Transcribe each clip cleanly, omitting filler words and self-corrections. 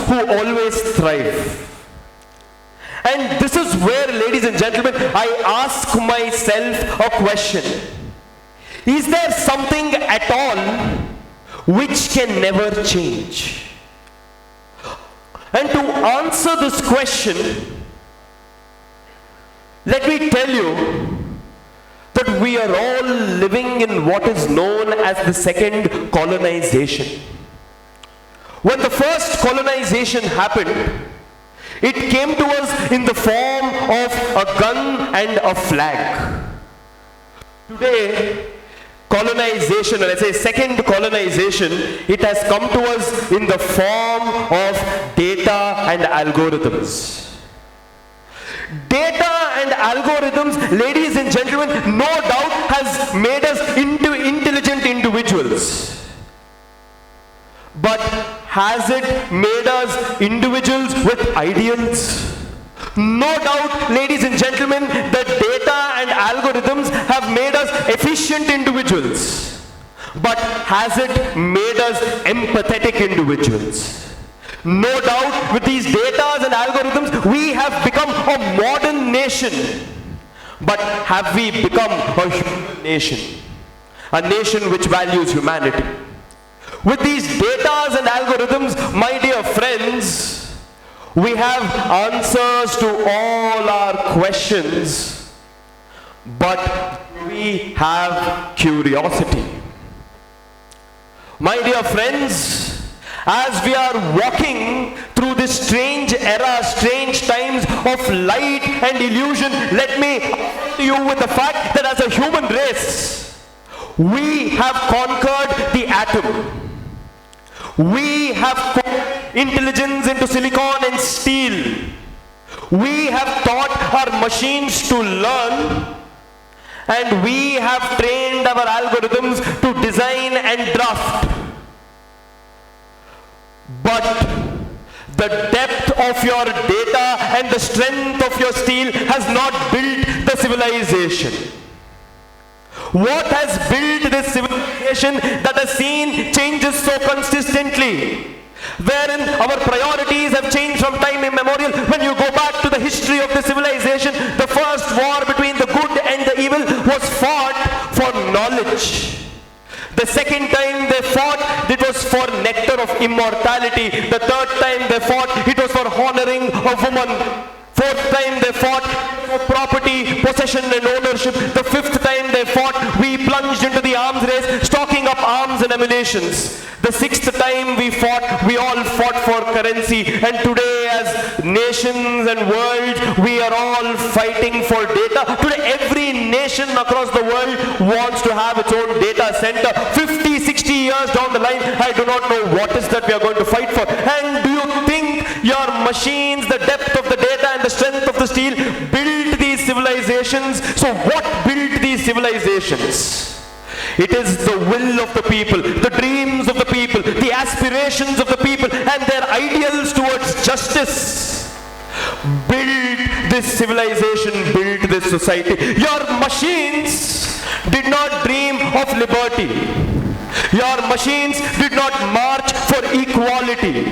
who always thrive. And this is where, ladies and gentlemen, I ask myself a question. Is there something at all which can never change? And to answer this question, let me tell you that we are all living in what is known as the second colonization. When the first colonization happened, it came to us in the form of a gun and a flag. Today, colonization, when I say second colonization, it has come to us in the form of data and algorithms. Data and algorithms, ladies and gentlemen, no doubt has made us into intelligent individuals. But has it made us individuals with ideals? No doubt, ladies and gentlemen, that data and algorithms have made us efficient individuals. But has it made us empathetic individuals? No doubt, with these data and algorithms, we have become a modern nation. But have we become a human nation? A nation which values humanity. With these data and algorithms, my dear friends, we have answers to all our questions, but we have curiosity. My dear friends, as we are walking through this strange era, strange times of light and illusion, let me offer to you with the fact that as a human race, we have conquered the atom. We have put intelligence into silicon and steel. We have taught our machines to learn, and we have trained our algorithms to design and draft. But the depth of your data and the strength of your steel has not built the civilization. What has built this civilization that has seen changes so consistently? Wherein our priorities have changed from time immemorial. When you go back to the history of the civilization, the first war between the good and the evil was fought for knowledge. The second time they fought, it was for nectar of immortality. The third time they fought, it was for honoring a woman. Fourth time they fought for property, possession and ownership. The fifth time they fought, we plunged into the arms race, stocking up arms and ammunitions. The sixth time we fought, we all fought for currency. And today, as nations and world, we are all fighting for data. Today every nation across the world wants to have its own data center. 50, 60 years down the line, I do not know what is that we are going to fight for. And do you think your machines, the depth of the data and the strength of the steel built these civilizations? So what built these civilizations? It is the will of the people, the dreams of the people, the aspirations of the people, and their ideals towards justice. Build this civilization, build this society. Your machines did not dream of liberty. Your machines did not march for equality.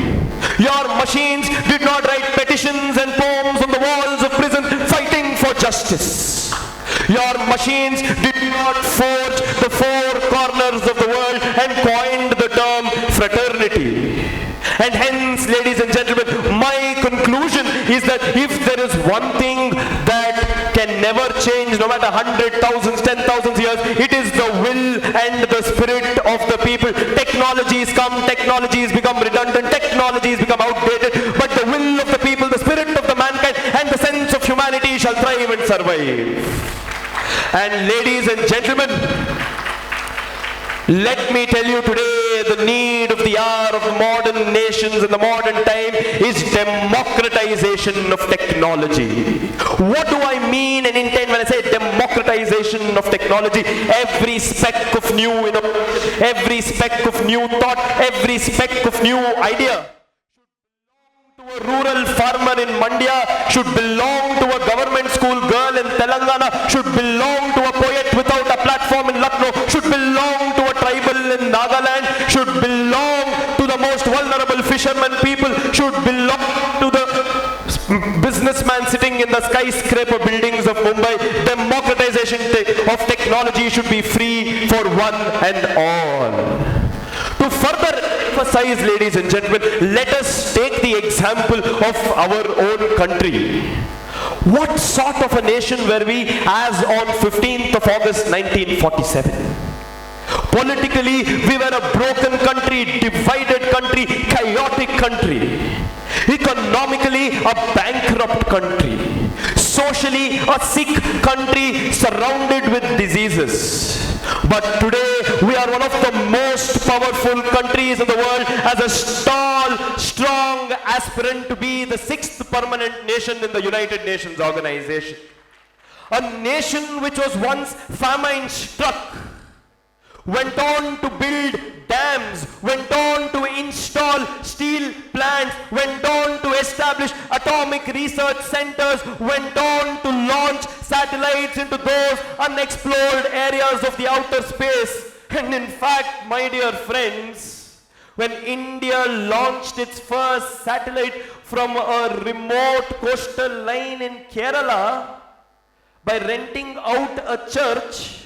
Your machines did not write petitions and poems on the walls of prison fighting for justice. Your machines did not forge the four corners of the world and coined the term fraternity. And hence, ladies and gentlemen, my conclusion is that if there is one thing that can never change, no matter 100,000, 10,000 years, it is the will and the spirit of the people. Technologies come, technologies become redundant, technologies become outdated, but the will of the people, the spirit of the mankind, and the sense of humanity shall thrive and survive. And ladies and gentlemen, let me tell you today, the need of the hour of the modern nations in the modern time is democratization of technology. What do I mean and intend when I say democratization of technology? Every speck of new innovation, every speck of new thought, every speck of new idea. A rural farmer in Mandya should belong to a government school girl in Telangana, should belong to a poet without a platform in Lucknow, should belong to a tribal in Nagaland, should belong to the most vulnerable fisher fishermen people should belong to the businessman sitting in the skyscraper buildings of Mumbai. Democratization of technology should be free for one and all. To further emphasize, ladies and gentlemen, let us take the example of our own country. What sort of a nation were we as on 15th of August 1947? Politically, we were a broken country, divided country, chaotic country. Economically, a bankrupt country. Socially, a sick country surrounded with diseases. But today, we are one of the most powerful countries in the world as a tall, strong aspirant to be the 6th permanent nation in the United Nations organization. A nation which was once famine struck, went on to build dams, went on to install steel plants, went on to establish atomic research centers, went on to launch satellites into those unexplored areas of the outer space. And in fact, my dear friends, when India launched its first satellite from a remote coastal line in Kerala by renting out a church,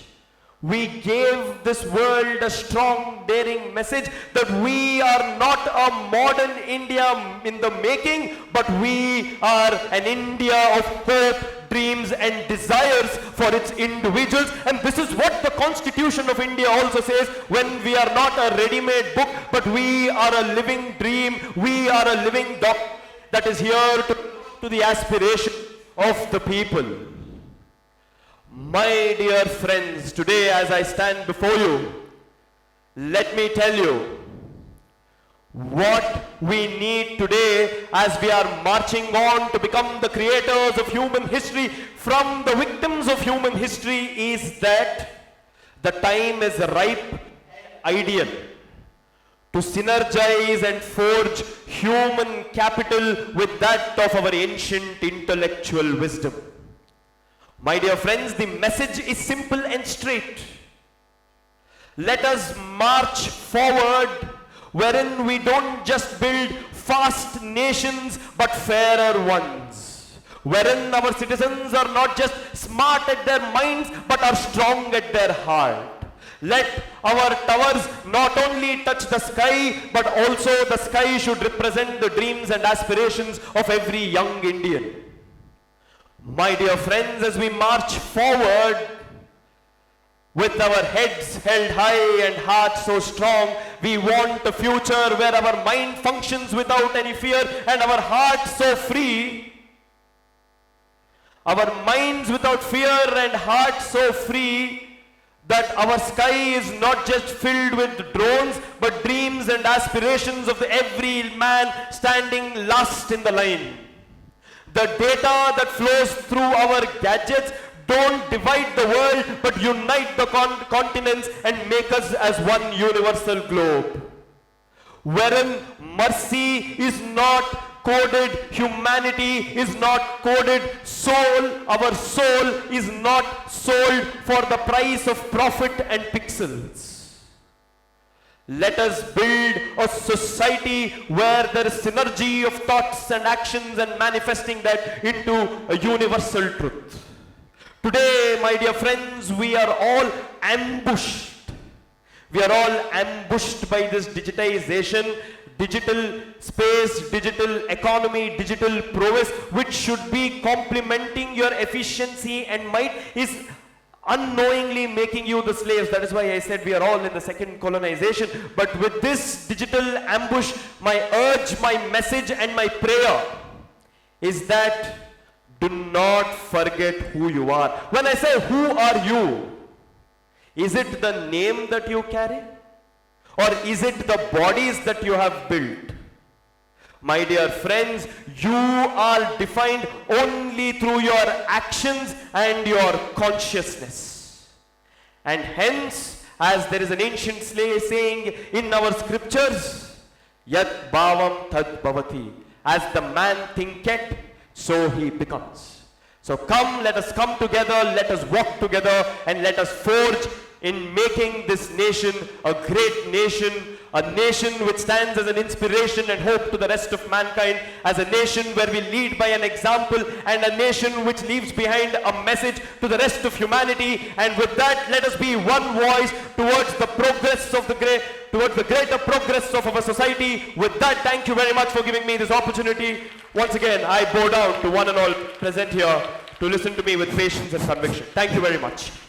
we gave this world a strong, daring message that we are not a modern India in the making, but we are an India of hope, dreams and desires for its individuals. And this is what the Constitution of India also says, when we are not a ready-made book, but we are a living dream, we are a living document that is here to the aspiration of the people. My dear friends, today as I stand before you, let me tell you what we need today as we are marching on to become the creators of human history from the victims of human history is that the time is ripe and ideal to synergize and forge human capital with that of our ancient intellectual wisdom. My dear friends, the message is simple and straight. Let us march forward wherein we don't just build fast nations but fairer ones. Wherein our citizens are not just smart at their minds but are strong at their heart. Let our towers not only touch the sky but also the sky should represent the dreams and aspirations of every young Indian. My dear friends, as we march forward with our heads held high and hearts so strong, we want a future where our mind functions without any fear and our hearts so free. Our minds without fear and hearts so free that our sky is not just filled with drones but dreams and aspirations of every man standing last in the line. The data that flows through our gadgets don't divide the world but unite the continents and make us as one universal globe. Wherein mercy is not coded, humanity is not coded, soul, our soul is not sold for the price of profit and pixels. Let us build a society where there is synergy of thoughts and actions and manifesting that into a universal truth. Today, my dear friends, we are all ambushed. We are all ambushed by this digitization, digital space, digital economy, digital prowess, which should be complementing your efficiency and might, is unknowingly making you the slaves. That is why I said we are all in the second colonization. But with this digital ambush, my urge, my message and my prayer is that do not forget who you are. When I say who are you, is it the name that you carry? Or is it the bodies that you have built? My dear friends, you are defined only through your actions and your consciousness. And hence, as there is an ancient saying in our scriptures, Yat bhavam tad bhavati. As the man thinketh, so he becomes. So come, let us come together, let us walk together, and let us forge in making this nation a great nation, a nation which stands as an inspiration and hope to the rest of mankind, as a nation where we lead by an example, and a nation which leaves behind a message to the rest of humanity. And with that, let us be one voice towards the progress of the greater progress of our society. With that, thank you very much for giving me this opportunity. Once again, I bow down to one and all present here to listen to me with patience and conviction. Thank you very much.